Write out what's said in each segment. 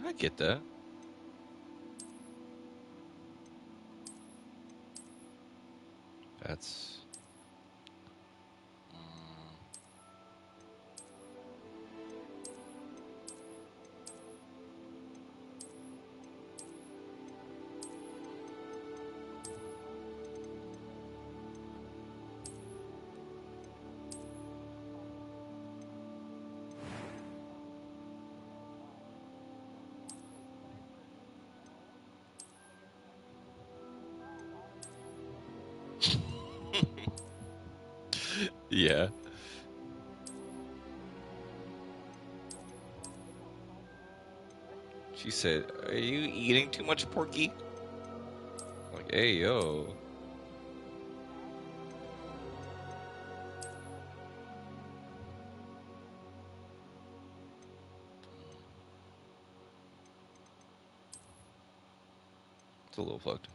I get that. That's... yeah. She said, "Are you eating too much, Porky?" Like, hey, yo. It's a little fucked.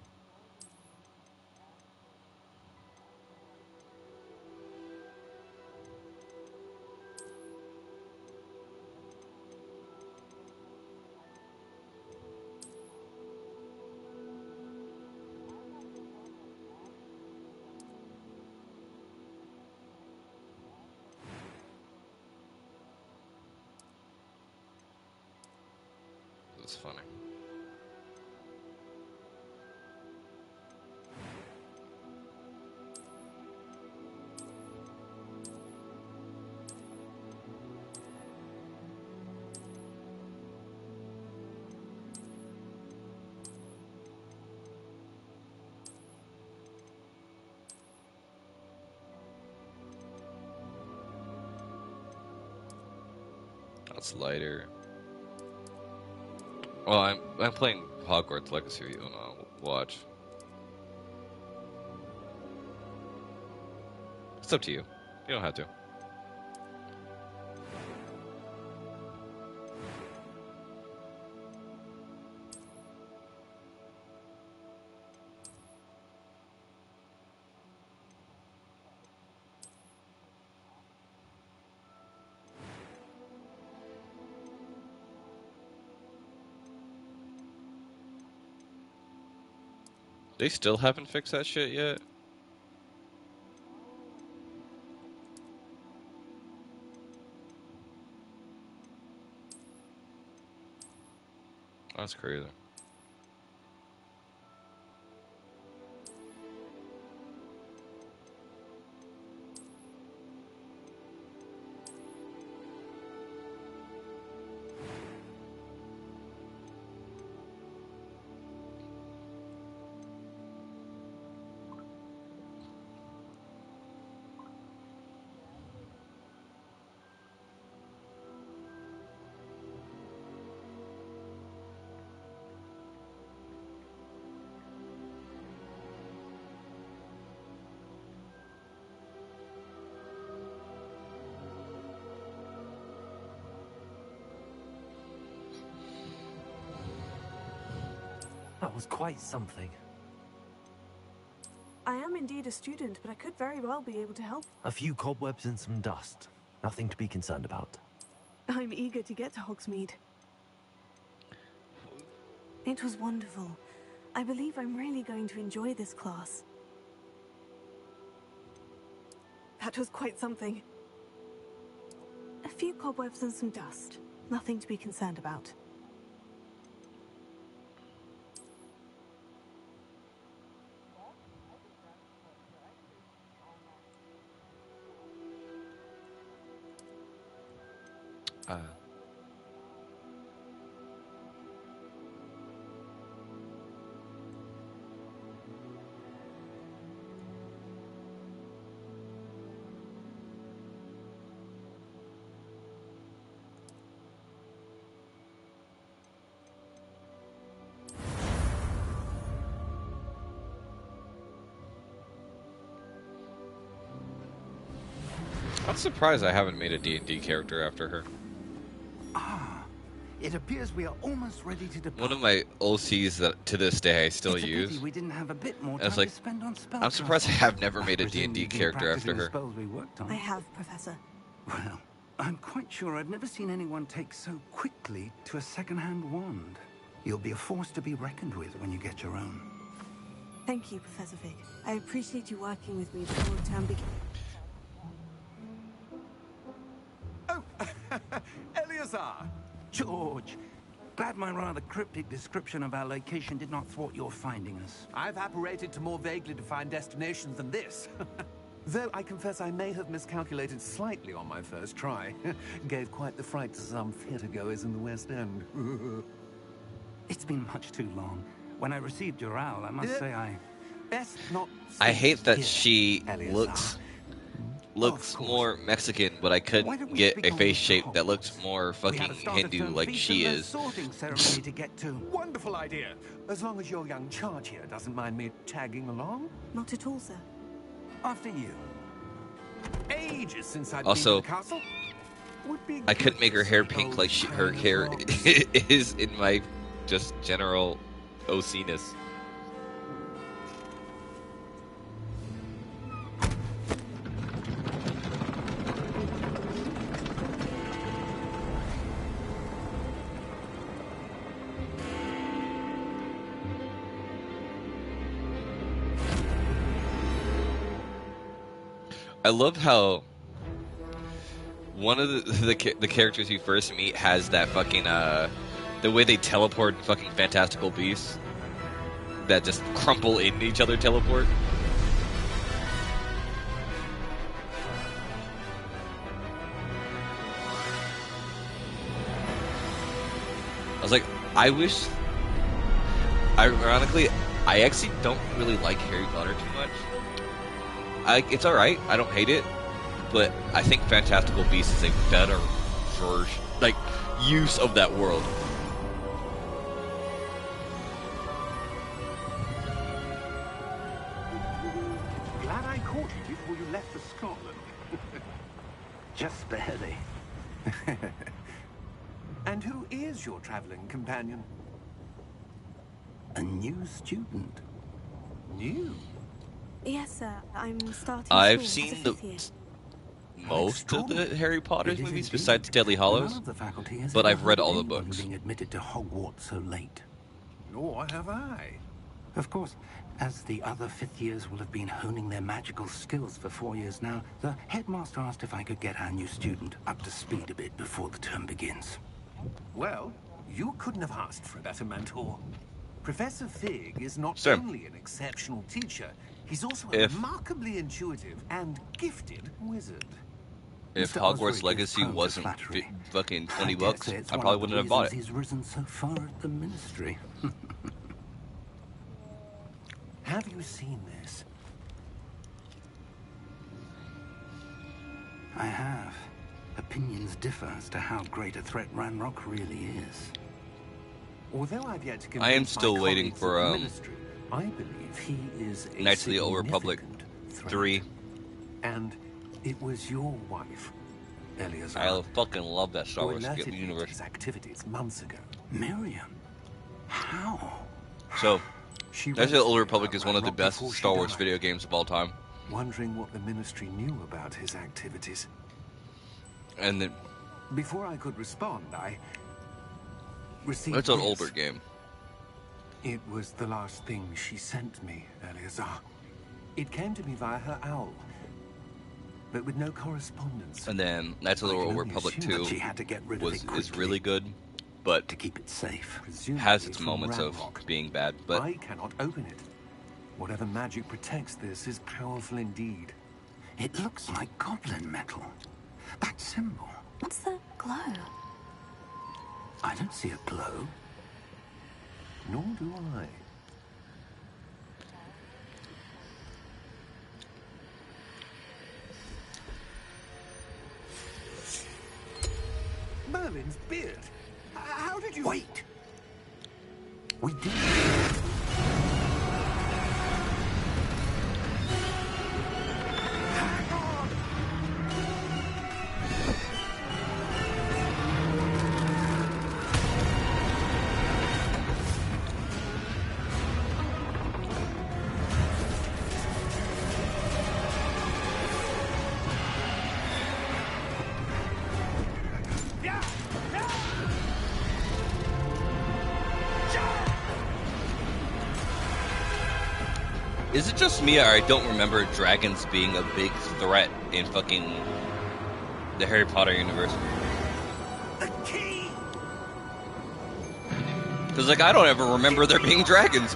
That's funny. That's lighter. Well, I'm playing Hogwarts Legacy. You wanna watch? It's up to you. You don't have to. They still haven't fixed that shit yet? That's crazy. That was quite something. I am indeed a student, but I could very well be able to help. A few cobwebs and some dust. Nothing to be concerned about. I'm eager to get to Hogsmeade. It was wonderful. I believe I'm really going to enjoy this class. That was quite something. A few cobwebs and some dust. Nothing to be concerned about. I'm surprised I haven't made a D&D character after her. Ah, it appears we are almost ready to depart. One of my OCs that to this day I still It's a use. pity we didn't have a bit more It's time like, to spend on I'm surprised I spellcasting. have never made a I presume D&D you've been character after practicing the her. spells we worked on. I have, Professor. Well, I'm quite sure I've never seen anyone take so quickly to a second-hand wand. You'll be a force to be reckoned with when you get your own. Thank you, Professor Fig. I appreciate you working with me before the term begins. Oh, Eleazar! George, glad my rather cryptic description of our location did not thwart your finding us. I've apparated to more vaguely defined destinations than this. Though I confess I may have miscalculated slightly on my first try. Gave quite the fright to some theatre-goers in the West End. It's been much too long. When I received your owl, I must say I... Best not... I hate that here, she Eleazar. looks more Mexican, but I couldn't get a face shape that looks more fucking Hindu like she is. Sorting ceremony to get to. Wonderful idea. As long as your young charge here doesn't mind me tagging along. Not at all, sir. After you. Ages since I've Also, been to the castle. Would be I couldn't good make her to hair see pink old like her Tyler hair Ross. is in my just general OC-ness. I love how one of the characters you first meet has that fucking the way they teleport in fucking fantastical beasts that just crumple into each other teleport. I was like, I wish. Ironically, I actually don't really like Harry Potter too much. It's alright, I don't hate it, but I think Fantastical Beasts is a better version, like, use of that world. Glad I caught you before you left for Scotland. Just barely. And who is your traveling companion? A new student. New? Yes, sir. I'm starting I've school seen as a the fifth year. most of the Harry Potter It is movies indeed. besides Deadly Hallows, None of the faculty has but ever I've read had all the anyone books. being admitted to Hogwarts so late. Nor have I. Of course, as the other fifth years will have been honing their magical skills for 4 years now, the headmaster asked if I could get our new student up to speed a bit before the term begins. Well, you couldn't have asked for a better mentor. Professor Fig is not Sir. only an exceptional teacher, he's also a If- remarkably intuitive and gifted wizard. If Mr. Hogwarts Osric is Legacy prone to wasn't flattery. fucking I 20 dare bucks, say it's I one probably of the wouldn't have bought it. reasons He's risen so far at the ministry. Have you seen this? I have. Opinions differ as to how great a threat Ranrock really is. Although I've yet to I am convince my still waiting colleagues for, at the ministry, I believe he is a Knights of the Old Republic significant threat. 3. And it was your wife, Eleazar, I fucking love that Star who Wars alerted me to universe. his activities months ago. Miriam? How? So, She Knights of the wrote Old to me Republic about is one of the Ranrock best before she Star Wars died, video games of all time. wondering what the ministry knew about his activities. And then, Before I could respond, I received it's an this. older game. It was the last thing she sent me, Eleazar. It came to me via her owl, but with no correspondence. And then Knights of the I can Old only Republic assume that 2 She had to get rid of it is quickly really good, but to keep it safe. Presumably has its from moments of Ranrock. being bad. But I cannot open it. Whatever magic protects this is powerful indeed. It looks like goblin metal. That symbol. What's the glow? I don't see a glow. Nor do I. Merlin's beard. How did you... Wait! We did. Is it just me, or I don't remember dragons being a big threat in fucking the Harry Potter universe? The key! Because, like, I don't ever remember there being dragons.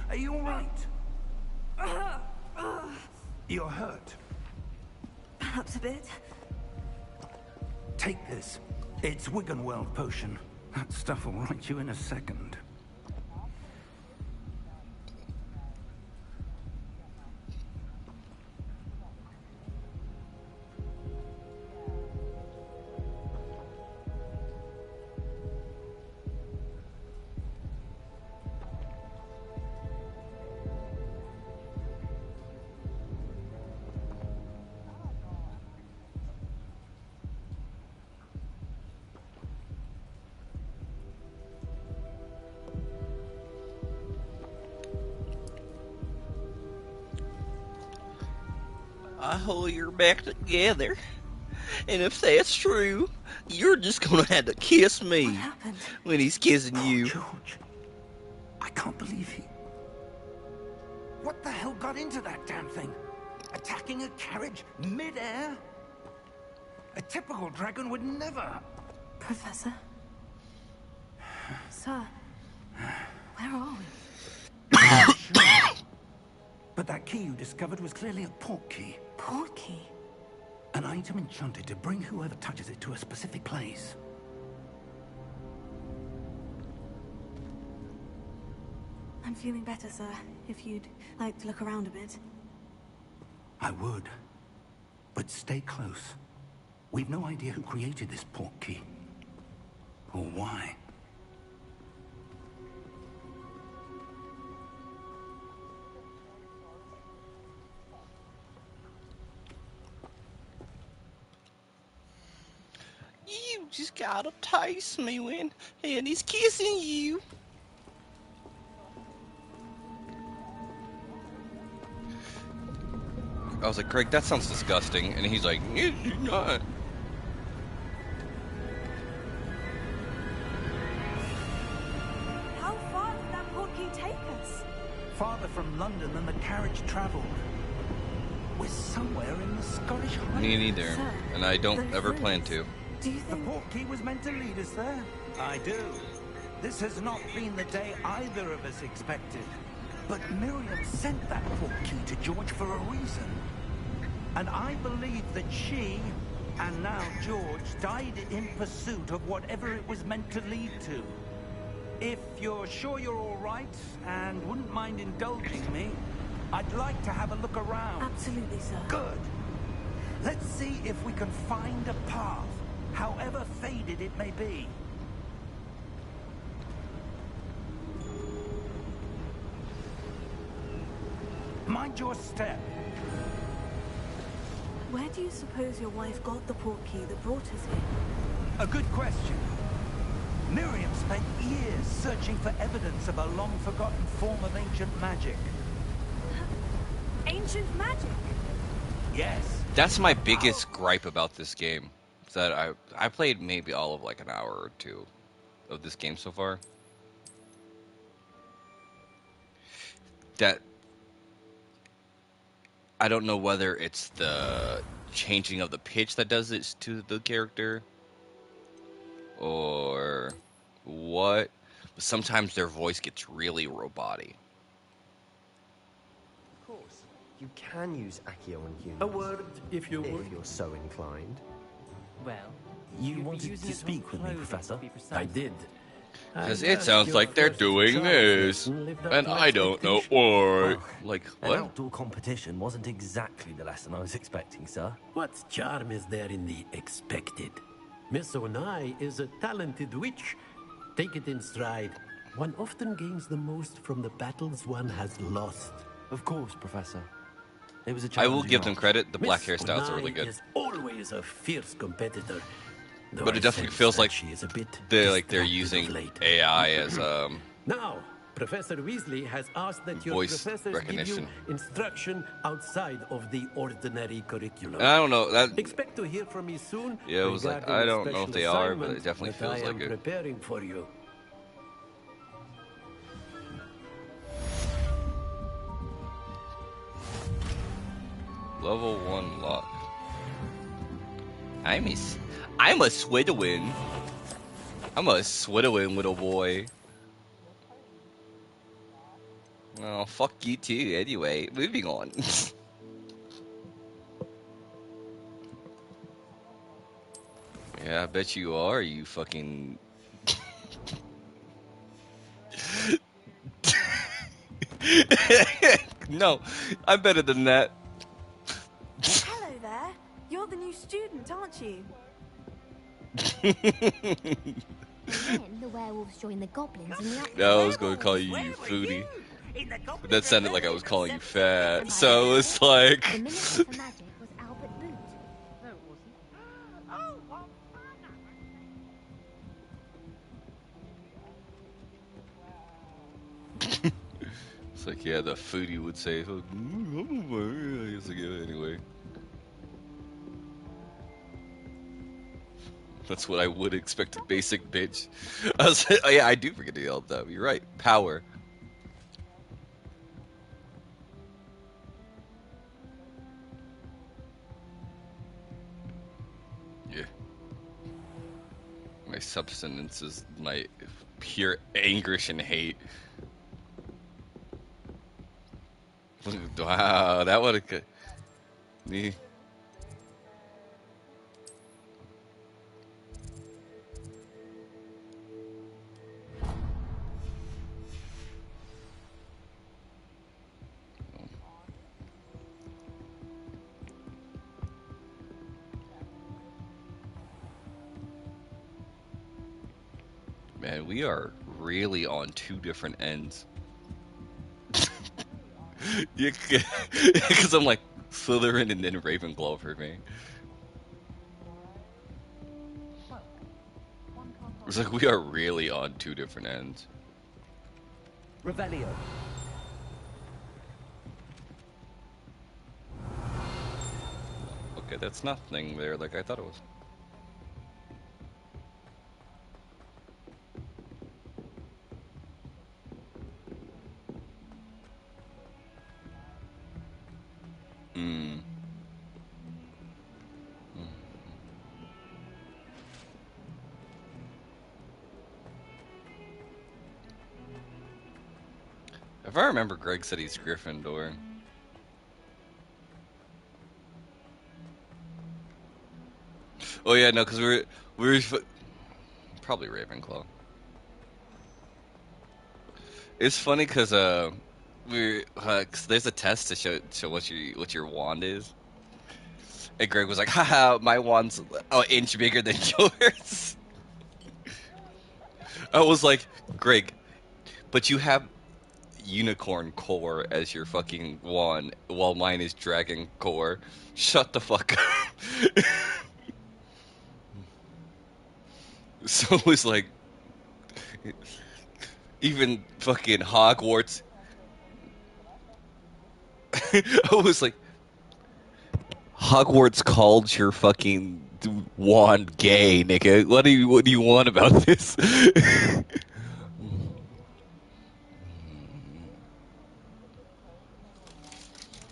Are you all right? You're hurt. Perhaps a bit. Take this. It's Wiggenweld potion. That stuff will right you in a second. I hold your back together, and if that's true, you're just gonna have to kiss What me happened? when he's kissing you. George, I can't believe he... What the hell got into that damn thing? Attacking a carriage mid-air? A typical dragon would never... Professor? Sir? Where are we? But that key you discovered was clearly a port key. Port key? An item enchanted to bring whoever touches it to a specific place. I'm feeling better, sir. If you'd like to look around a bit. I would. But stay close. We've no idea who created this port key. Or why. You just gotta taste me when and he's kissing you. I was like, Craig, that sounds disgusting. And he's like, it's not. How far did that port key take us? Farther from London than the carriage traveled. We're somewhere in the Scottish Highlands. Me neither. Sir, And I don't those ever plan ruins. to. Do you The think... port key was meant to lead us there. I do. This has not been the day either of us expected. But Miriam sent that port key to George for a reason. And I believe that she, and now George, died in pursuit of whatever it was meant to lead to. If you're sure you're all right, and wouldn't mind indulging me, I'd like to have a look around. Absolutely, sir. Good. Let's see if we can find a path, however faded it may be. Mind your step. Where do you suppose your wife got the port key that brought us here? A good question. Miriam spent years searching for evidence of a long-forgotten form of ancient magic. Ancient magic? Yes. That's my biggest gripe about this game. Is that I played maybe all of like an hour or two of this game so far. That I don't know whether it's the changing of the pitch that does it to the character or what, but sometimes their voice gets really roboty. Of course, you can use Accio on humans. A word, if you would. If you're so inclined. Well, You you'd be wanted using to it on speak with me, clothing, Professor? to be precise. I did. Because I it asked sounds your like they're first doing child this. and lived up And to I don't know expectation. why. Like, An what? outdoor competition wasn't exactly the lesson I was expecting, sir. What charm is there in the expected? Miss Onai is a talented witch. Take it in stride. One often gains the most from the battles one has lost. Of course, Professor. It was a I will challenging give them match. credit. The black Miss hairstyles are Onai really good. is always a fierce competitor. Though But I it definitely sense feels that like she is a bit they're distracted using of late. AI as Now, Professor Weasley has asked that your Voice professors recognition. give you instruction outside of the ordinary curriculum. And I don't know that. Expect to hear from me soon. Yeah, it was like, regarding I a don't know if special they are, but it assignment definitely that feels I like am it. preparing for you. Level 1 lock. I'm a Swidowin. I'm a Swidowin, little boy. Oh, fuck you too. Anyway, moving on. Yeah, I bet you are, you fucking... No, I'm better than that. Hello there. You're the new student, aren't you? Then the werewolves join the goblins in the No, I was going to call you foodie. But that sounded like I was calling you fat. So it was like... The minister for magic was Albert Boot. No, it wasn't. It's like, yeah, the foodie would say, so, I guess, yeah, anyway. That's what I would expect a basic bitch. I was like, oh, yeah, I do forget to yell that. You're right. Power. Yeah. My substance is my pure anguish and hate. Wow, that would have... Me. Man, we are really on two different ends. Yeah, because I'm like Slytherin and then Ravenclaw for me. It's like we are really on two different ends. Revelio. Okay, that's nothing there like I thought it was. Hmm. If I remember, Greg said he's Gryffindor. Oh yeah, no, because we were probably Ravenclaw. It's funny because cause there's a test to show what your wand is, and Greg was like, "Haha, my wand's an inch bigger than yours." I was like, Greg, but you have unicorn core as your fucking wand, while mine is dragon core. Shut the fuck up. So it was like, even fucking Hogwarts. I was like, Hogwarts called your fucking wand gay, nigga. What do you want about this?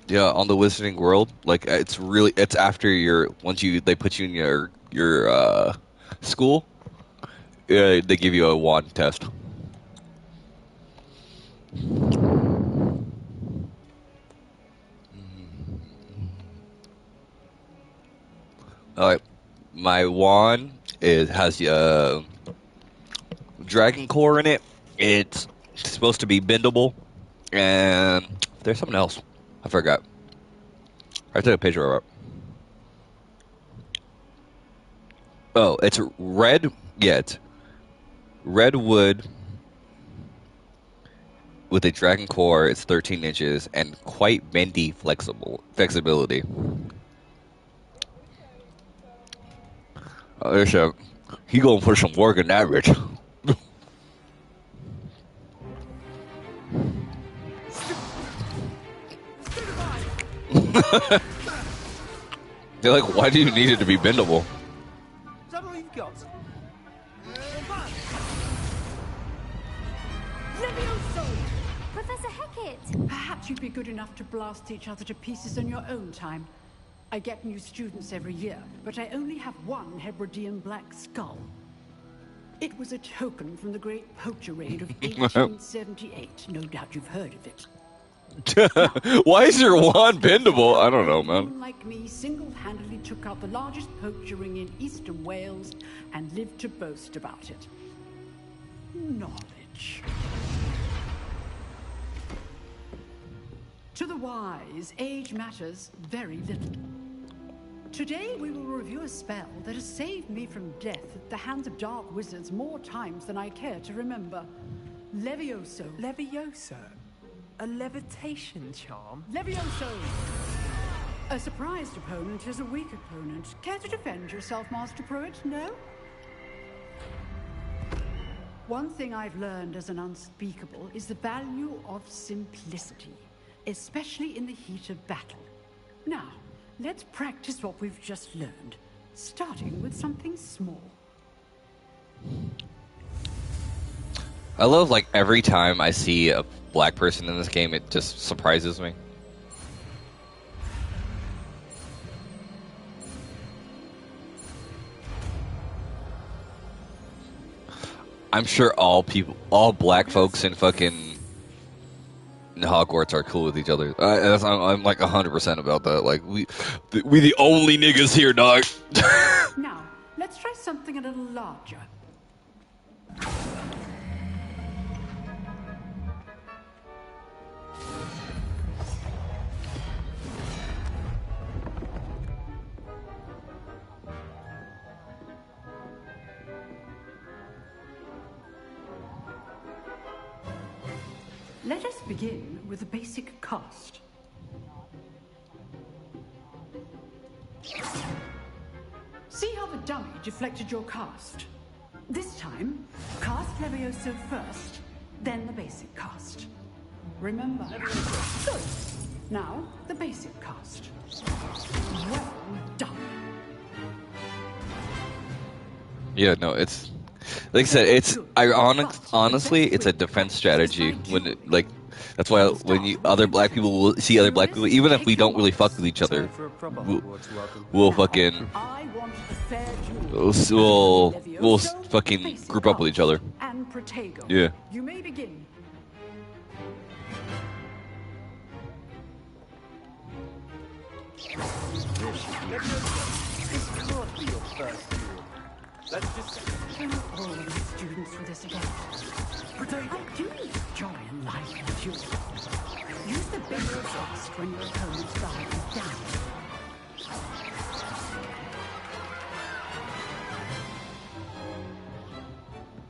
Yeah, on the Wizarding World, like it's after they put you in your school. They give you a wand test. All right, my wand has dragon core in it. It's supposed to be bendable, and there's something else. I forgot. I took a picture of it. Oh, it's red. Yeah, it's red wood with a dragon core. It's 13 inches and quite bendy flexibility. He gonna put some work in that, Rich. They're like, why do you need it to be bendable? Is that all you've got? Levioso! Professor Hackett! Perhaps you'd be good enough to blast each other to pieces in your own time. I get new students every year, but I only have one Hebridean black skull. It was a token from the Great Poacher Raid of 1878. No doubt you've heard of it. Why is your wand bendable? I don't know, man. Like me, single-handedly took out the largest poacher ring in eastern Wales and lived to boast about it. Knowledge. To the wise, age matters very little. Today we will review a spell that has saved me from death at the hands of dark wizards more times than I care to remember. Levioso. Levioso? A levitation charm? Levioso! A surprised opponent is a weak opponent. Care to defend yourself, Master Pruitt? No? One thing I've learned as an unspeakable is the value of simplicity, especially in the heat of battle. Now, let's practice what we've just learned, starting with something small. I love, like, every time I see a black person in this game, it just surprises me. I'm sure all black folks in fucking Hogwarts are cool with each other. I'm like 100% about that. Like, we the only niggas here, dog. Now, let's try something a little larger. Let us begin with a basic cast. See how the dummy deflected your cast? This time, cast Levioso first, then the basic cast. Remember? Good. Now, the basic cast. Well done. Yeah, no, it's like I said, it's honestly, it's a defense strategy. When it, like, that's why when other black people will see other black people, even if we don't really fuck with each other, we'll fucking we'll fucking group up with each other. Yeah. You may begin. This can't be your first duel. Let's just All of the students for this again. I do need joy in life and you. Use the big resist when your opponent's guard is down.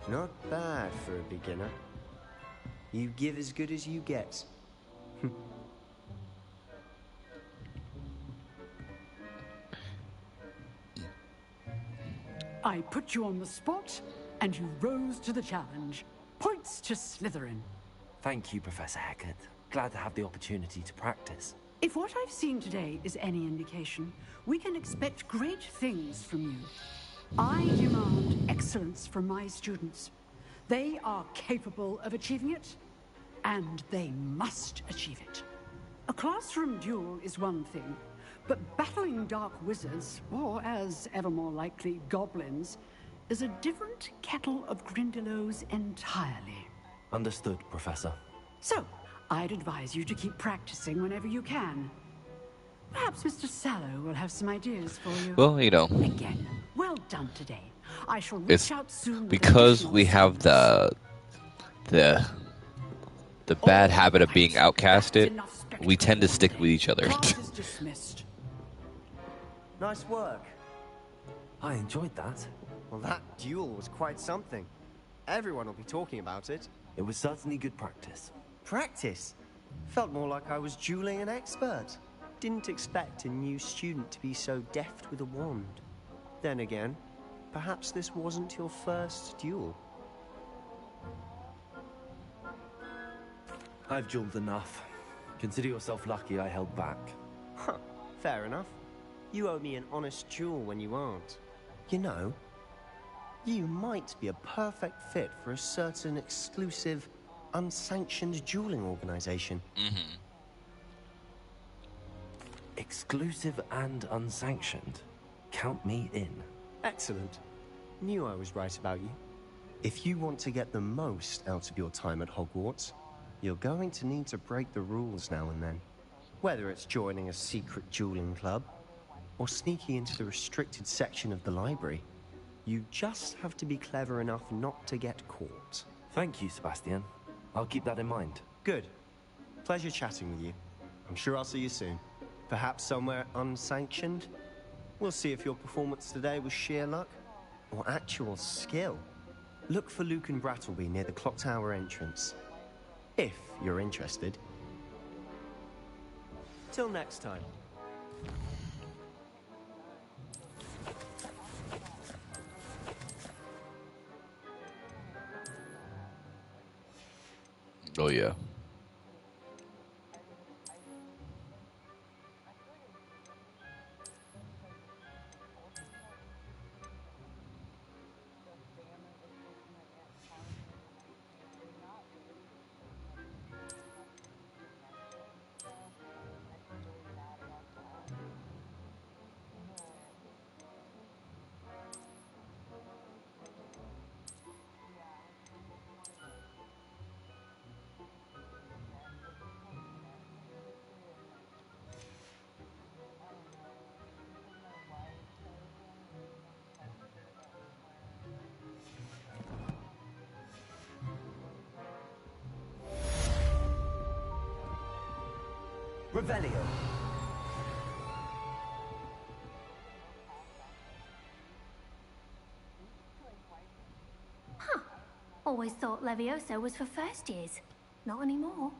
Not bad for a beginner. You give as good as you get. I put you on the spot, and you rose to the challenge. Points to Slytherin. Thank you, Professor Hackett. Glad to have the opportunity to practice. If what I've seen today is any indication, we can expect great things from you. I demand excellence from my students. They are capable of achieving it, and they must achieve it. A classroom duel is one thing, but battling dark wizards, or as ever more likely, goblins, is a different kettle of Grindylows entirely. Understood, Professor. So, I'd advise you to keep practicing whenever you can. Perhaps Mr. Sallow will have some ideas for you. Well, you know, Again, well done today. I shall reach it's out soon with because additional we have the bad habit of being outcasted. We tend to stick with each other. Class is dismissed. Nice work. I enjoyed that. Well, that duel was quite something. Everyone will be talking about it. It was certainly good practice. Practice? Felt more like I was dueling an expert. Didn't expect a new student to be so deft with a wand. Then again, perhaps this wasn't your first duel. I've dueled enough. Consider yourself lucky I held back. Huh, fair enough. You owe me an honest duel when you aren't. You know, you might be a perfect fit for a certain exclusive, unsanctioned dueling organization. Mm-hmm. Exclusive and unsanctioned. Count me in. Excellent. Knew I was right about you. If you want to get the most out of your time at Hogwarts, you're going to need to break the rules now and then. Whether it's joining a secret dueling club, or sneaking into the restricted section of the library, you just have to be clever enough not to get caught. Thank you, Sebastian. I'll keep that in mind. Good. Pleasure chatting with you. I'm sure I'll see you soon. Perhaps somewhere unsanctioned? We'll see if your performance today was sheer luck or actual skill. Look for Luke and Brattleby near the clock tower entrance. If you're interested. Till next time. Oh yeah. Revelio. Huh. Always thought Levioso was for first years. Not anymore.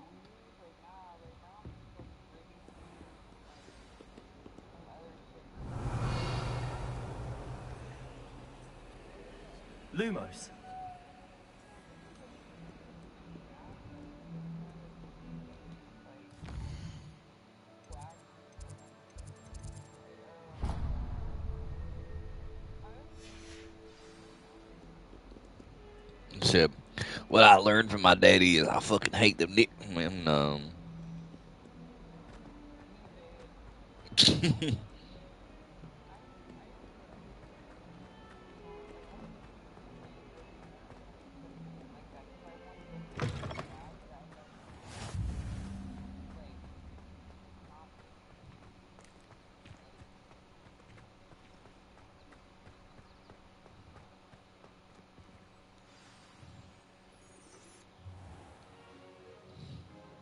Lumos. So, what I learned from my daddy is I fucking hate them and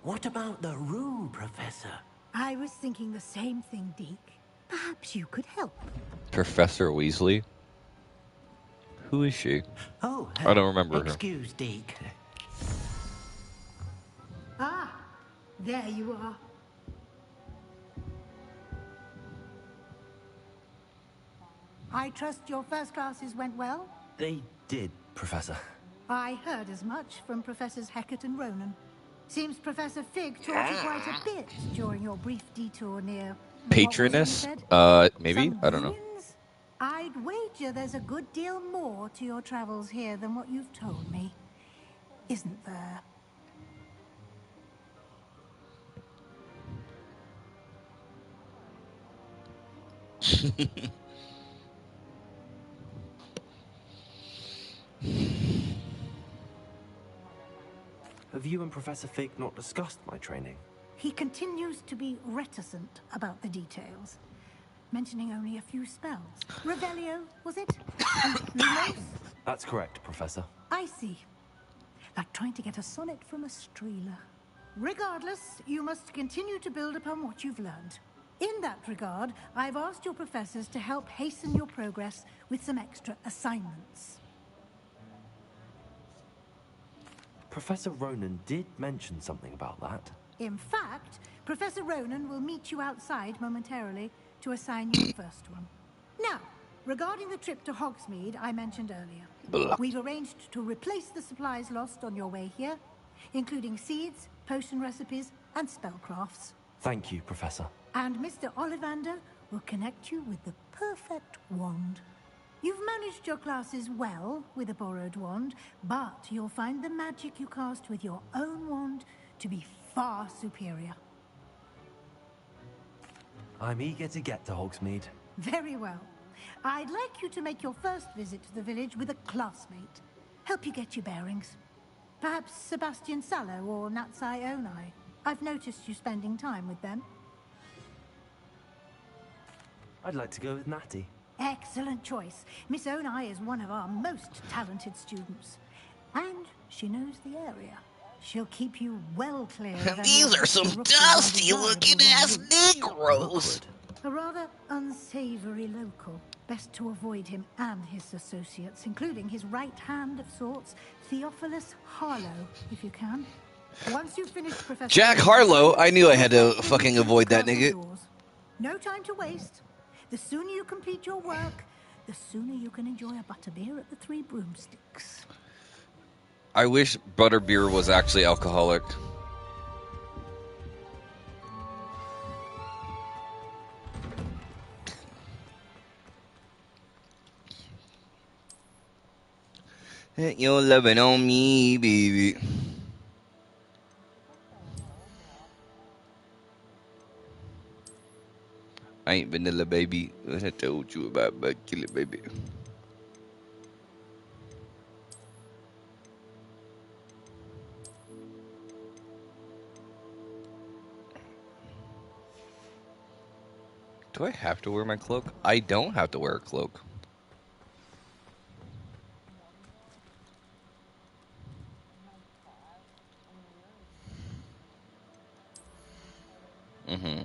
What about the room, Professor? I was thinking the same thing, Deke. Perhaps you could help. Professor Weasley? Who is she? Oh, I don't remember her. Excuse, Deke. Ah, there you are. I trust your first classes went well? They did, Professor. I heard as much from Professors Hecat and Ronan. Seems Professor Fig taught you quite a bit during your brief detour near... Patroness? Maybe? Some I don't know. ruins? I'd wager there's a good deal more to your travels here than what you've told me. Isn't there? Have you and Professor Fig not discussed my training? He continues to be reticent about the details, mentioning only a few spells. Revelio, was it? And Lumos? That's correct, Professor. I see. Like trying to get a sonnet from a streeler. Regardless, you must continue to build upon what you've learned. In that regard, I've asked your professors to help hasten your progress with some extra assignments. Professor Ronan did mention something about that. In fact, Professor Ronan will meet you outside momentarily to assign you the first one. Now, regarding the trip to Hogsmeade I mentioned earlier, we've arranged to replace the supplies lost on your way here, including seeds, potion recipes, and spellcrafts. Thank you, Professor. And Mr. Ollivander will connect you with the perfect wand. You've managed your classes well with a borrowed wand, but you'll find the magic you cast with your own wand to be far superior. I'm eager to get to Hogsmeade. Very well. I'd like you to make your first visit to the village with a classmate. Help you get your bearings. Perhaps Sebastian Sallow or Natsai Onai. I've noticed you spending time with them. I'd like to go with Natty. Excellent choice. Miss Onai is one of our most talented students. And she knows the area. She'll keep you well clear of These are some dusty-looking ass Negroes. A rather unsavory local. Best to avoid him and his associates, including his right hand of sorts, Theophilus Harlow, if you can. Once you've finished Professor Jack Harlow? I knew I had to fucking avoid that nigga. No time to waste. The sooner you complete your work, the sooner you can enjoy a butterbeer at the Three Broomsticks. I wish butterbeer was actually alcoholic. You're loving on me, baby. I ain't vanilla, baby. What I told you about killer, baby. Do I have to wear my cloak? I don't have to wear a cloak. Mm-hmm.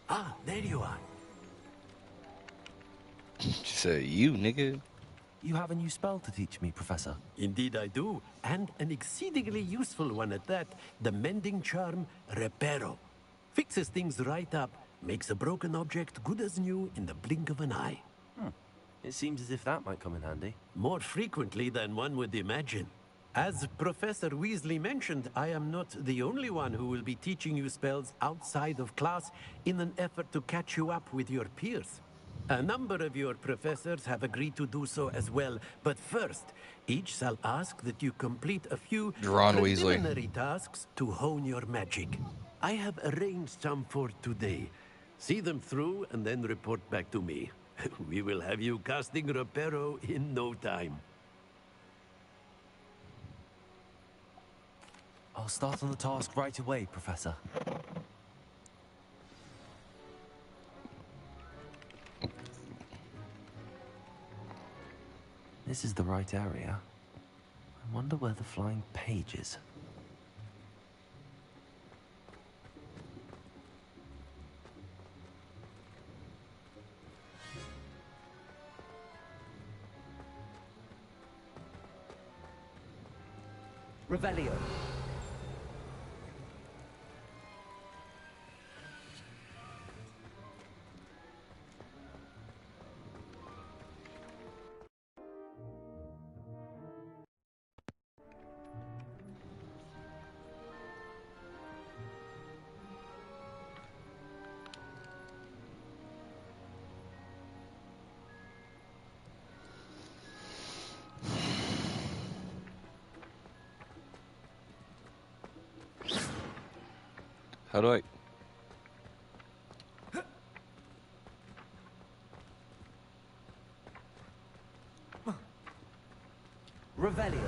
Ah, there you are. Say you, nigga. You have a new spell to teach me, Professor. Indeed I do, and an exceedingly useful one at that. The mending charm, Reparo. Fixes things right up, makes a broken object good as new in the blink of an eye. It seems as if that might come in handy. More frequently than one would imagine. As Professor Weasley mentioned, I am not the only one who will be teaching you spells outside of class in an effort to catch you up with your peers. A number of your professors have agreed to do so as well, but first, each shall ask that you complete a few preliminary tasks to hone your magic. I have arranged some for today. See them through and then report back to me. We will have you casting Reparo in no time. I'll start on the task right away, Professor. This is the right area. I wonder where the flying page is. Revelio. How do I... Revelio.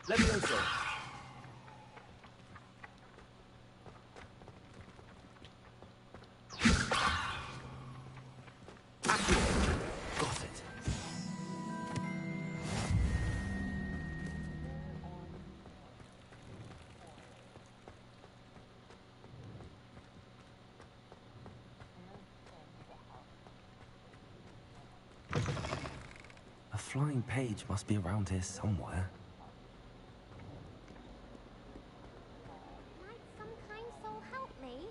Levioso. Got it. A flying page must be around here somewhere. Might some kind soul help me?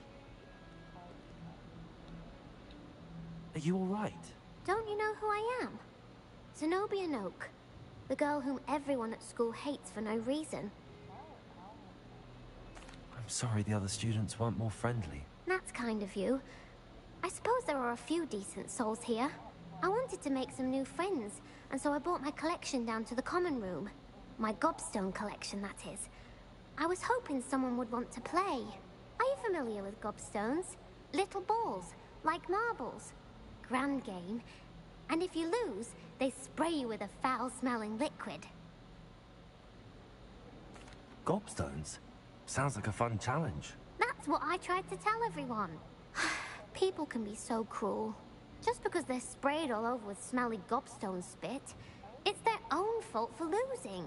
Are you all right? Don't you know who I am? Zenobia Noak, the girl whom everyone at school hates for no reason. I'm sorry the other students weren't more friendly. That's kind of you. I suppose there are a few decent souls here. I wanted to make some new friends, and so I brought my collection down to the common room. My gobstone collection, that is. I was hoping someone would want to play. Are you familiar with gobstones? Little balls, like marbles. Grand game. And if you lose, they spray you with a foul-smelling liquid. Gobstones? Sounds like a fun challenge. That's what I tried to tell everyone. People can be so cruel. Just because they're sprayed all over with smelly gobstone spit, it's their own fault for losing.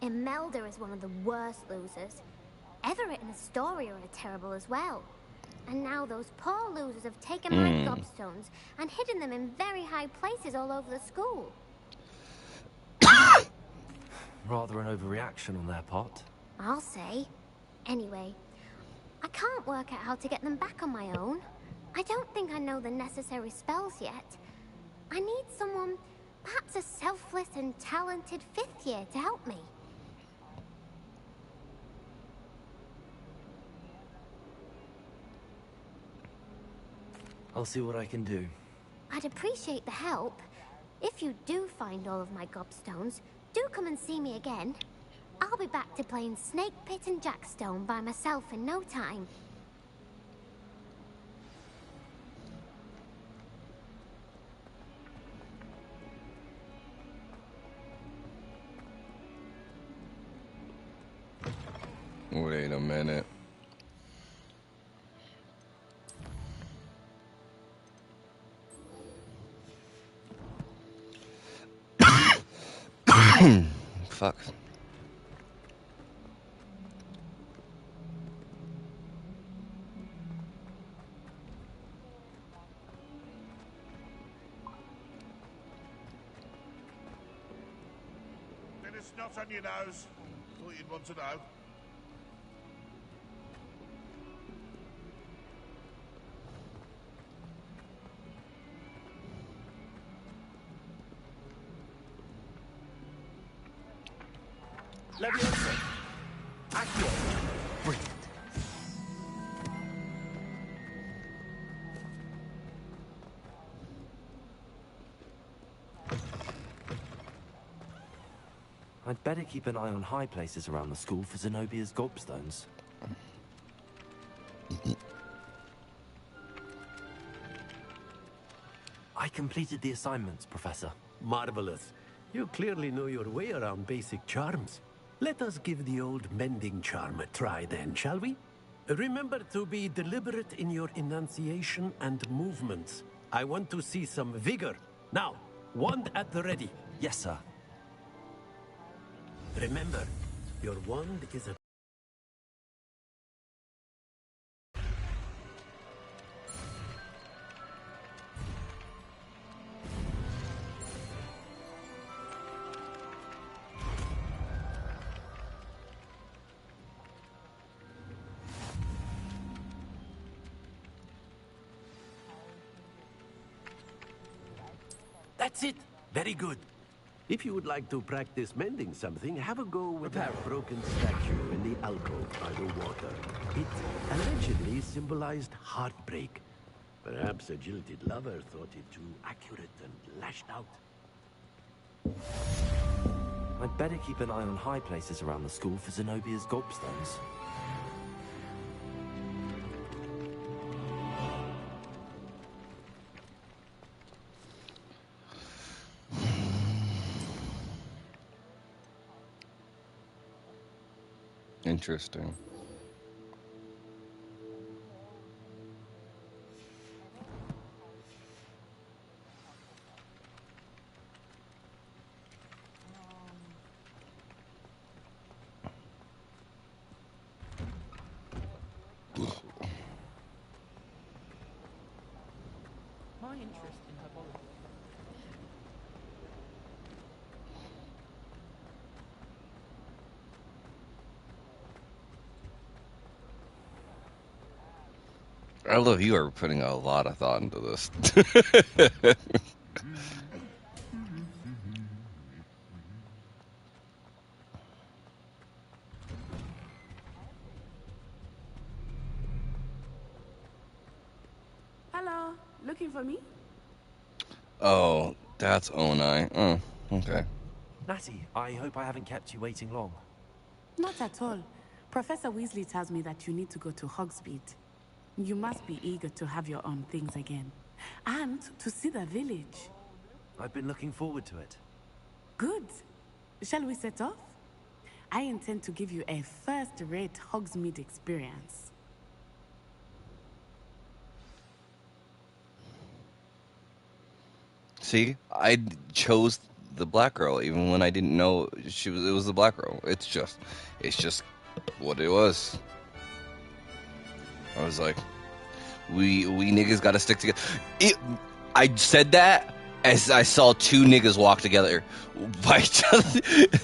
Imelda is one of the worst losers. Everett and Astoria are terrible as well. And now those poor losers have taken my gobstones and hidden them in very high places all over the school. Rather an overreaction on their part. I'll say. Anyway, I can't work out how to get them back on my own. I don't think I know the necessary spells yet. I need someone, perhaps a selfless and talented 5th year to help me. I'll see what I can do. I'd appreciate the help. If you do find all of my gobstones, do come and see me again. I'll be back to playing Snake Pit and Jackstone by myself in no time. Wait a minute. Fuck. There's snot on your nose. Thought you'd want to know. Levioso. Accio. Brilliant. I'd better keep an eye on high places around the school for Zenobia's gobstones. I completed the assignments, Professor. Marvelous. You clearly know your way around basic charms. Let us give the old mending charm a try then, shall we? Remember to be deliberate in your enunciation and movements. I want to see some vigor. Now, wand at the ready. Yes, sir. Remember, your wand is a... That's it. Very good. If you would like to practice mending something, have a go with that broken statue in the alcove by the water. It allegedly symbolized heartbreak. Perhaps a jilted lover thought it too accurate and lashed out. I'd better keep an eye on high places around the school for Zenobia's gobstones. Interesting. My interest in herbology. I love you are putting a lot of thought into this. Hello, looking for me? Oh, that's Onai. Oh, okay. Natty, I hope I haven't kept you waiting long. Not at all. Professor Weasley tells me that you need to go to Hogsmeade. You must be eager to have your own things again. And to see the village. I've been looking forward to it. Good. Shall we set off? I intend to give you a first-rate Hogsmeade experience. See, I chose the black girl even when I didn't know it was the black girl. It's just what it was. I was like, we niggas gotta stick together. I said that as I saw two niggas walk together by each other.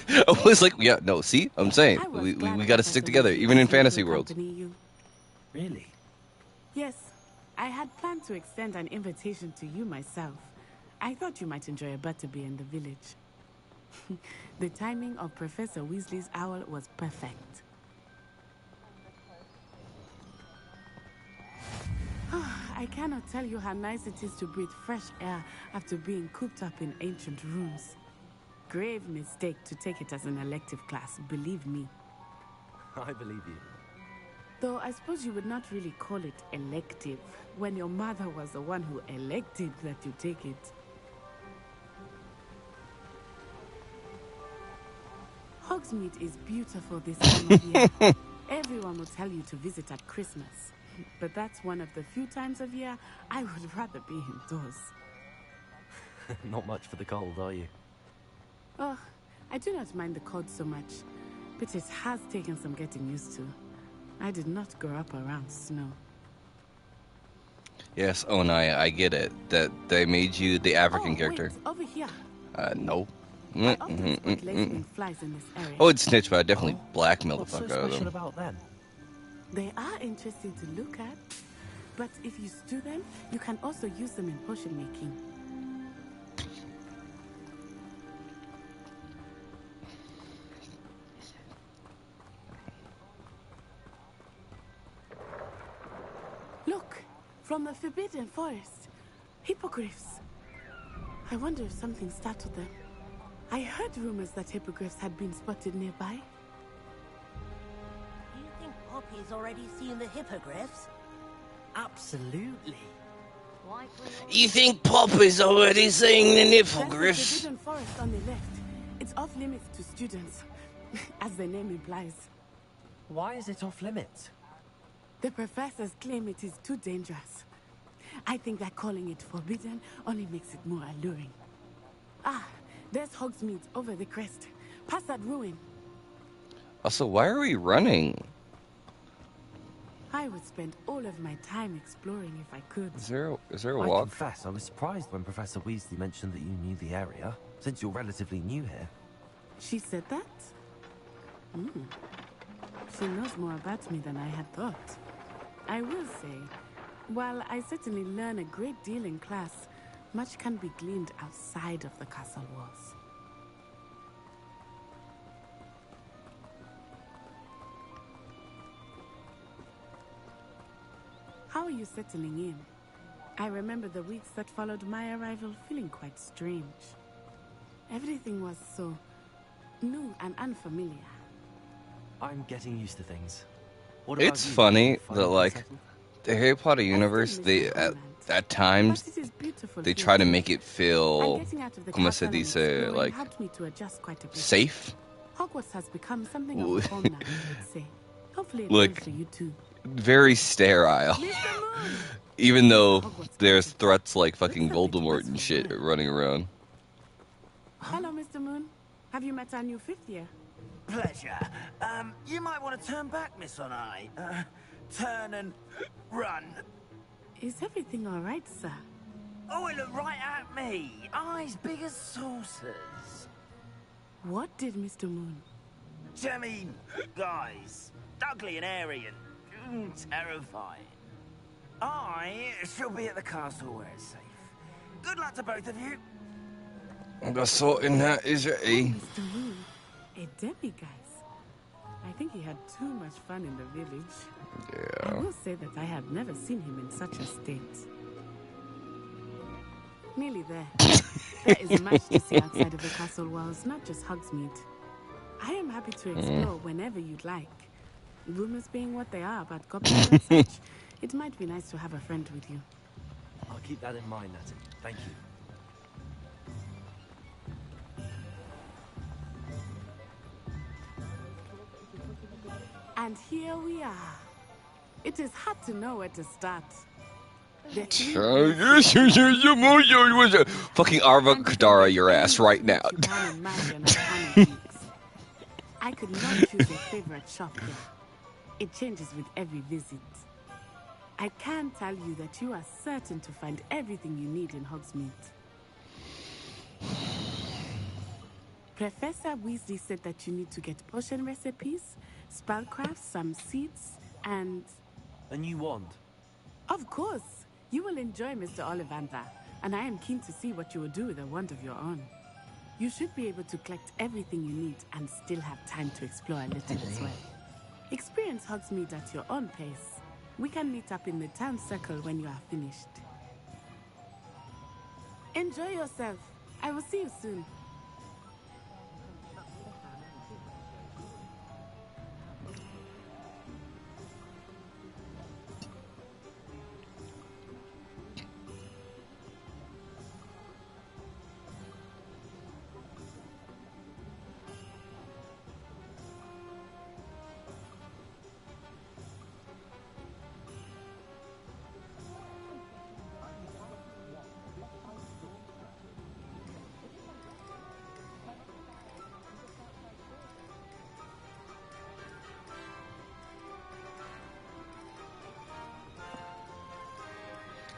I was like, yeah, no, see, I'm saying we gotta stick together, even in fantasy worlds. Really? Yes, I had planned to extend an invitation to you myself. I thought you might enjoy a butterbeer in the village. The timing of Professor Weasley's owl was perfect. I cannot tell you how nice it is to breathe fresh air after being cooped up in ancient rooms. Grave mistake to take it as an elective class, believe me. I believe you. Though I suppose you would not really call it elective when your mother was the one who elected that you take it. Hogsmeade is beautiful this time of year. Everyone will tell you to visit at Christmas. But that's one of the few times of year I would rather be indoors. Not much for the cold, are you? Oh, I do not mind the cold so much, but it has taken some getting used to. I did not grow up around snow. Yes, Onai, I get it. That they made you the African character. Wait, over here. No. I often spot lace-wing flies in this area. I would snitch, but I'd definitely blackmail the What's so fuck out of special them. about them? They are interesting to look at, but if you stew them, you can also use them in potion making. Look, from the Forbidden Forest, hippogriffs. I wonder if something startled them. I heard rumors that hippogriffs had been spotted nearby. You think Poppy's already seen the hippogriffs? Absolutely. You think Poppy's already seeing the hippogriffs? There's the Forbidden Forest on the left. It's off limits to students, as the name implies. Why is it off limits? The professors claim it is too dangerous. I think that calling it forbidden only makes it more alluring. Ah, there's Hogsmeade over the crest. Past that ruin. Also, why are we running? I would spend all of my time exploring if I could. Is there a I walk? confess, I was surprised when Professor Weasley mentioned that you knew the area, since you're relatively new here. She said that? She knows more about me than I had thought. I will say, while I certainly learn a great deal in class, much can be gleaned outside of the castle walls. How are you settling in? I remember the weeks that followed my arrival feeling quite strange. Everything was so new and unfamiliar. I'm getting used to things. What It's about you? funny Find that things like settled? the Harry Potter universe, they at times But it is beautiful they here try to too. make it feel, And getting out of the como se castle and dice, exploring like helped me to adjust quite a bit. safe. Hogwarts has become something of a home now, I'd say. Hopefully it Like, will for you too. very sterile. Even though there's threats like fucking Voldemort and shit running around. Hello, Mr. Moon. Have you met our new fifth year? Pleasure. You might want to turn back, Miss Onai. Turn and run. Is everything all right, sir? Oh, it looked right at me. Eyes big as saucers. What did Mr. Moon? I mean, guys, ugly and airy and terrifying. I shall be at the castle where it's safe. Good luck to both of you. The sort in that is a. Mr. Moon, a demiguise. I think he had too much fun in the village. Yeah. I will say that I had never seen him in such a state. Nearly there. There is much to see outside of the castle walls, not just Hogsmeade. I am happy to explore whenever you'd like. Rumors being what they are about goblins and such, it might be nice to have a friend with you. I'll keep that in mind, Nathan. Thank you. And here we are. It is hard to know where to start. Fucking Arva Kadara your ass right now. I could not choose a favorite shop here. It changes with every visit. I can tell you that you are certain to find everything you need in Hogsmeade. Professor Weasley said that you need to get potion recipes, spellcrafts, some seeds, and... A new wand? Of course! You will enjoy Mr. Ollivander, and I am keen to see what you will do with a wand of your own. You should be able to collect everything you need and still have time to explore a little as well. Experience Hogsmeade at your own pace. We can meet up in the town circle when you are finished. Enjoy yourself. I will see you soon.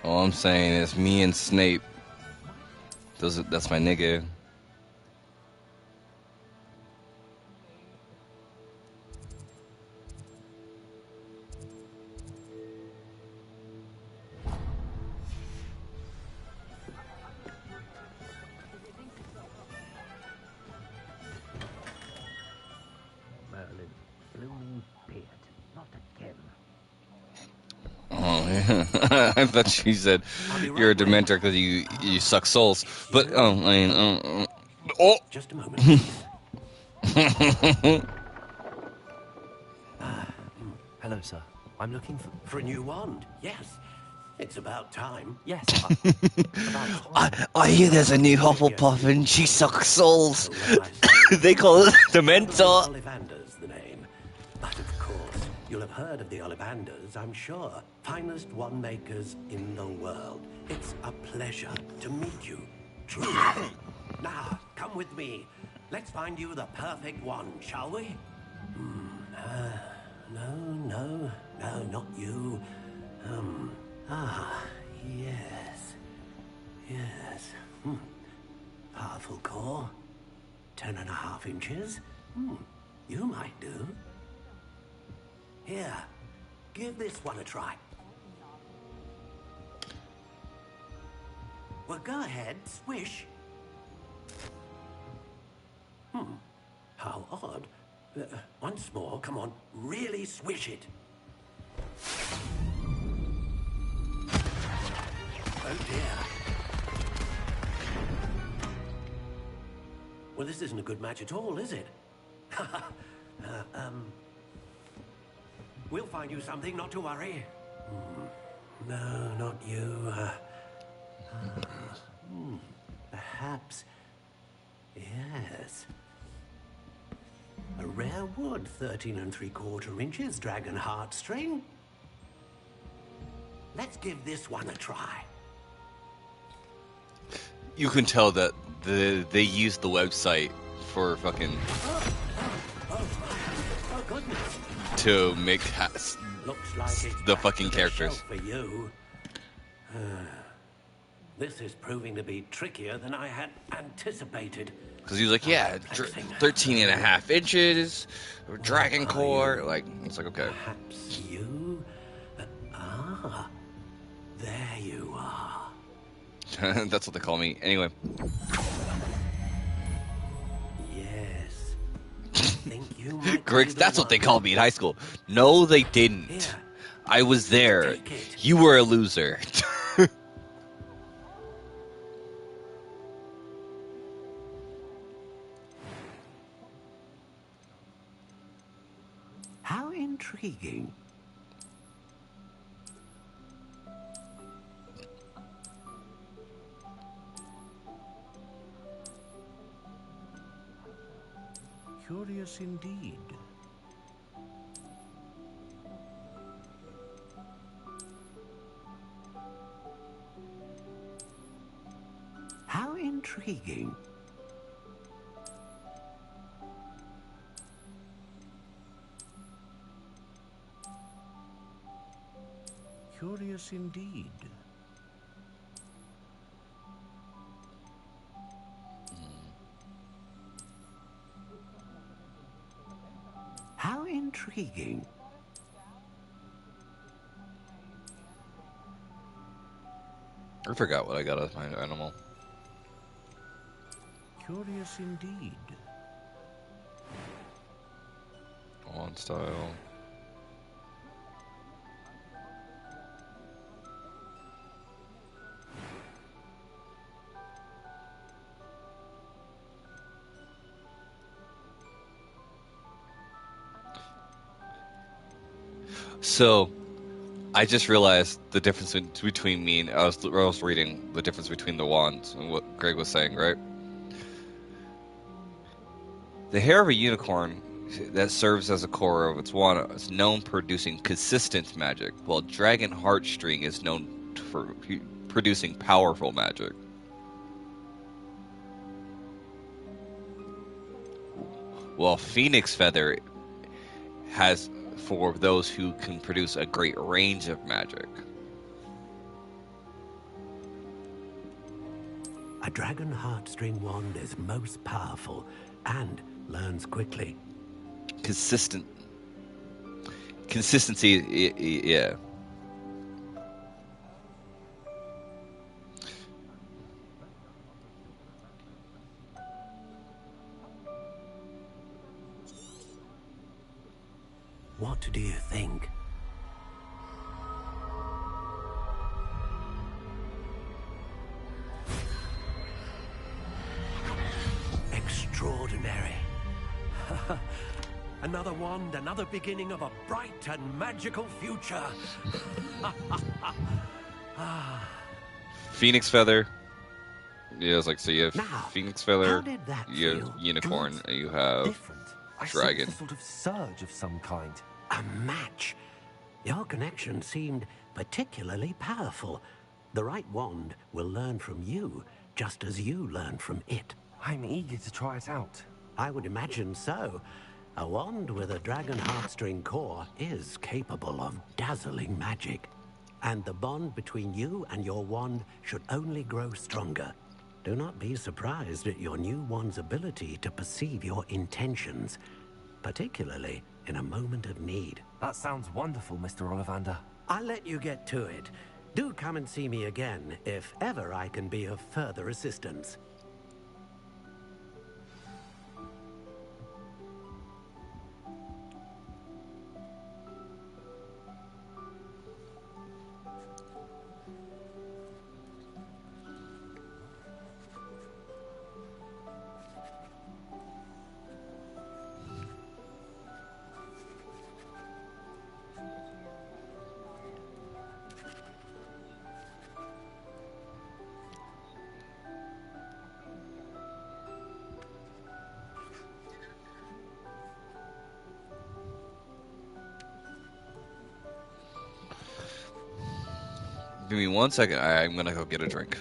All I'm saying is me and Snape. That's my nigga. Merlin, blooming beard, not again. Oh, yeah. I thought she said you're a Dementor because you suck souls. But, I mean, oh! Just a moment. Hello, sir. I'm looking For a new wand, yes. It's about time. Yes. I hear there's a new Hufflepuff and she sucks souls. They call it Dementor. Ollivander's the name. But of course, you'll have heard of the Ollivanders, I'm sure. Finest wand makers in the world. It's a pleasure to meet you. Truly. Now, come with me. Let's find you the perfect wand, shall we? No, not you. Yes. Powerful core. 10.5 inches. You might do. Here, give this one a try. Well, go ahead, swish. How odd. Once more, come on, really swish it. Oh dear. Well, this isn't a good match at all, is it? We'll find you something, not to worry. No, not you. Perhaps. Yes. A rare wood, 13 3/4 inches, dragon heartstring. Let's give this one a try. You can tell that they used the website for fucking Oh goodness. to make Looks like it's the back fucking to the characters. shelf for you. This is proving to be trickier than I had anticipated. Because he was like, yeah, 13.5 inches, dragon core. Like, it's like, okay. Perhaps you? There you are. That's what they call me. Anyway. Yes. Think you might Griggs, be that's the what they one. called me in high school. No, they didn't. Here. I was there. You were a loser. How intriguing. Curious indeed. How intriguing. Curious indeed. How intriguing. I forgot what I got as my animal. Curious indeed. On style. So, I just realized the difference between me and I was reading the difference between the wands and what Greg was saying, right? The hair of a unicorn that serves as a core of its wand is known for producing consistent magic, while dragon heartstring is known for producing powerful magic. While phoenix feather has for those who can produce a great range of magic. A dragon heartstring wand is most powerful and learns quickly. Consistency, yeah. What do you think? Extraordinary. Another wand, another beginning of a bright and magical future. Phoenix feather. Yeah, it's like, so you have Now, phoenix feather, how did that you have feel? unicorn, Good. and you have Different. I dragon. sensed a sort of surge of some kind. A match. Your connection seemed particularly powerful. The right wand will learn from you, just as you learn from it. I'm eager to try it out. I would imagine so. A wand with a dragon heartstring core is capable of dazzling magic. And the bond between you and your wand should only grow stronger. Do not be surprised at your new wand's ability to perceive your intentions, particularly in a moment of need. That sounds wonderful, Mr. Ollivander. I'll let you get to it. Do come and see me again if ever I can be of further assistance. Give me 1 second. I'm gonna go get a drink.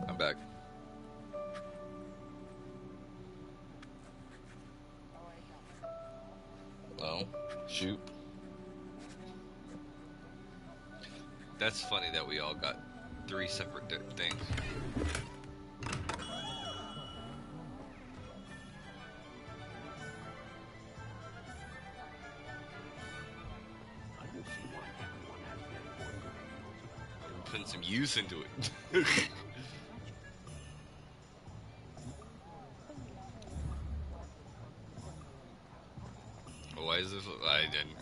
I'm back. Oh, shoot. That's funny that we all got 3 separate things. Putting some use into it. Why is this? I didn't.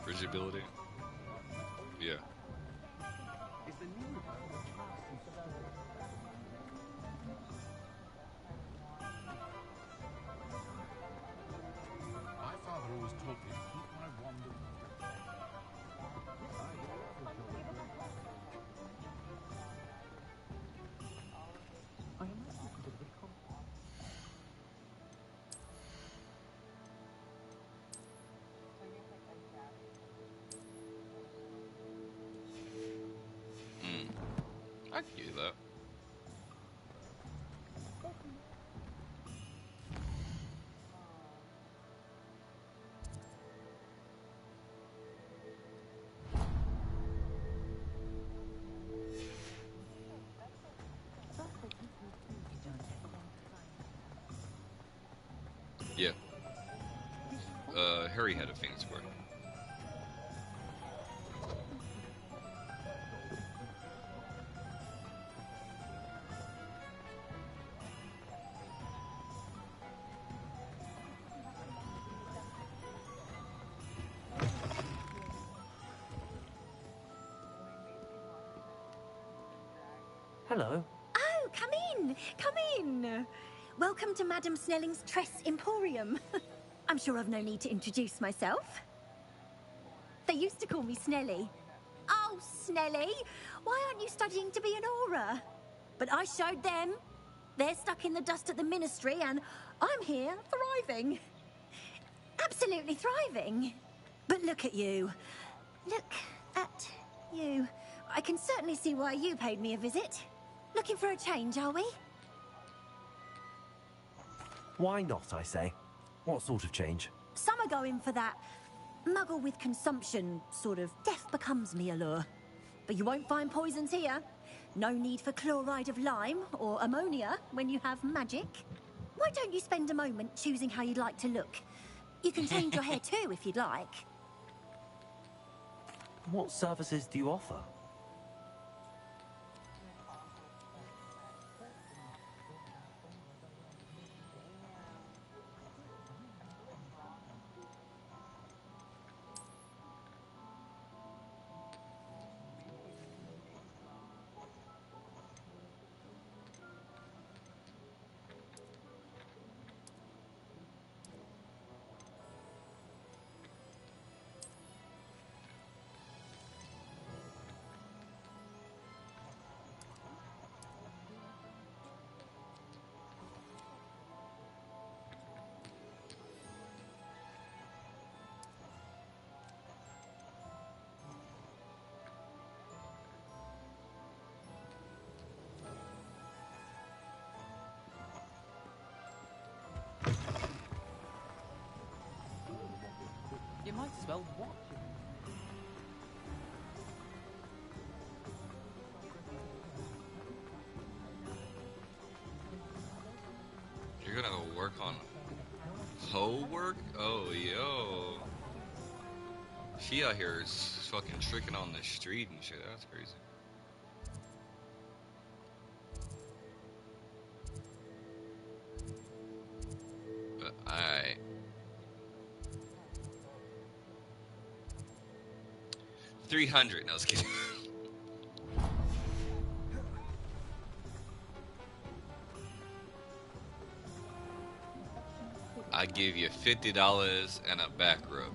Bridgeability? Yeah. My father always taught me to keep my wand of... I can give you that. Yeah. Harry had a Phoenix Square. Hello. Oh, come in! Come in! Welcome to Madame Snelling's Tress Emporium. I'm sure I've no need to introduce myself. They used to call me Snelly. Oh, Snelly! Why aren't you studying to be an aura? But I showed them. They're stuck in the dust at the Ministry, and I'm here, thriving. Absolutely thriving. But look at you. Look at you. I can certainly see why you paid me a visit. Looking for a change, are we? Why not, I say? What sort of change? Some are going for that muggle with consumption, sort of death becomes me allure. But you won't find poisons here. No need for chloride of lime or ammonia when you have magic. Why don't you spend a moment choosing how you'd like to look? You can change your hair too if you'd like. What services do you offer? You might as well watch it. You're gonna go work on hoe work? Oh, yo. She out here is fucking tricking on the street and shit. That's crazy. But I 300. No, I was kidding. I give you $50 and a back rub.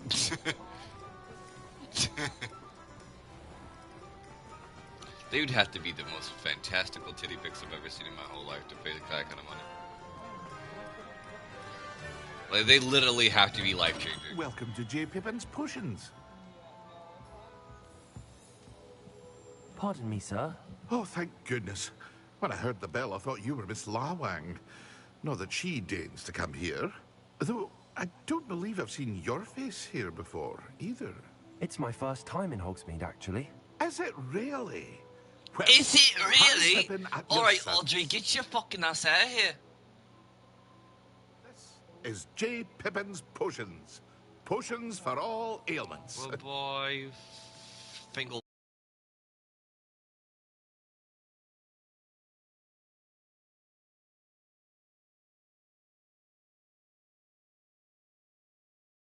They would have to be the most fantastical titty pics I've ever seen in my whole life to pay that kind of money. Like, they literally have to be life-changing. Welcome to J. Pippin's Potions. Pardon me, sir. Oh, thank goodness. When I heard the bell, I thought you were Miss Lawang. Not that she deigns to come here. Though, I don't believe I've seen your face here before, either. It's my first time in Hogsmeade, actually. Is it really? Well, Is it really? Pippin at All your right, service. Audrey, get your fucking ass out of here. Is J. Pippin's Potions. Potions for all ailments. Oh boy, finger